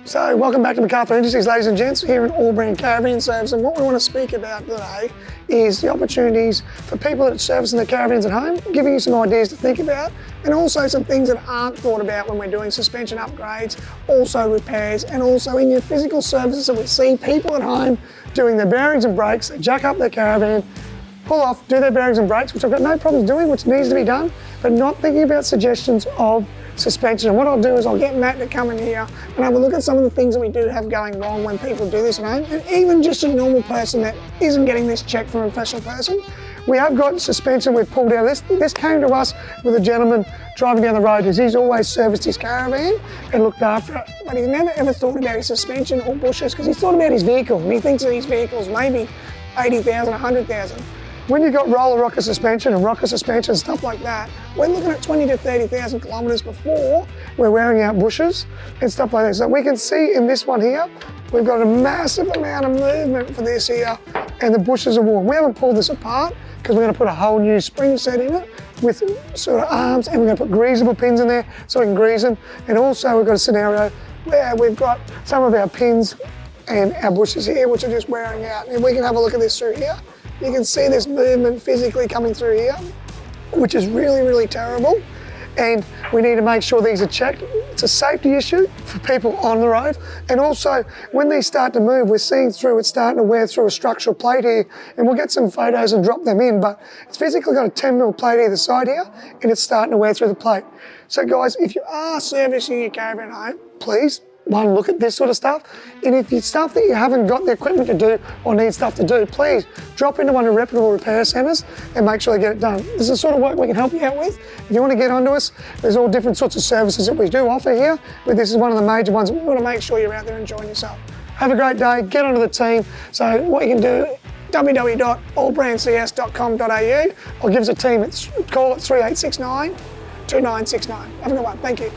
So welcome back to McArthur Industries, ladies and gents, here at AllBrand Caravan Services. And what we want to speak about today is the opportunities for people that are servicing their caravans at home, giving you some ideas to think about, and also some things that aren't thought about when we're doing suspension upgrades, also repairs, and also in your physical services that we see people at home doing their bearings and brakes. They jack up their caravan, pull off, do their bearings and brakes, which I've got no problems doing, which needs to be done, but not thinking about suggestions of suspension. And what I'll do is I'll get Matt to come in here and have a look at some of the things that we do have going wrong when people do this at home, and even just a normal person that isn't getting this checked from a professional person. We have got suspension we've pulled out. This came to us with a gentleman driving down the road. He's always serviced his caravan and looked after it, but he's never ever thought about his suspension or bushes because he's thought about his vehicle, and he thinks that his vehicle's maybe 80,000, 100,000. When you've got roller rocker suspension and rocker suspension and stuff like that, we're looking at 20 to 30,000 kilometres before we're wearing out bushes and stuff like that. So we can see in this one here, we've got a massive amount of movement for this here, and the bushes are worn. We haven't pulled this apart because we're going to put a whole new spring set in it with sort of arms, and we're going to put greasable pins in there so we can grease them. And also we've got a scenario where we've got some of our pins and our bushes here which are just wearing out. And we can have a look at this through here. You can see this movement physically coming through here, which is really, really terrible. And we need to make sure these are checked. It's a safety issue for people on the road. And also, when these start to move, we're seeing through, it's starting to wear through a structural plate here, and we'll get some photos and drop them in, but it's physically got a 10mm plate either side here, and it's starting to wear through the plate. So guys, if you are servicing your caravan home, please, one, look at this sort of stuff. And if it's stuff that you haven't got the equipment to do or need stuff to do, please drop into one of the reputable repair centres and make sure they get it done. This is the sort of work we can help you out with. If you want to get onto us, there's all different sorts of services that we do offer here, but this is one of the major ones. We want to make sure you're out there enjoying yourself. Have a great day, get onto the team. So what you can do, www.allbrandcs.com.au, or give us a team, call it 3869 2969. Have a good one, thank you.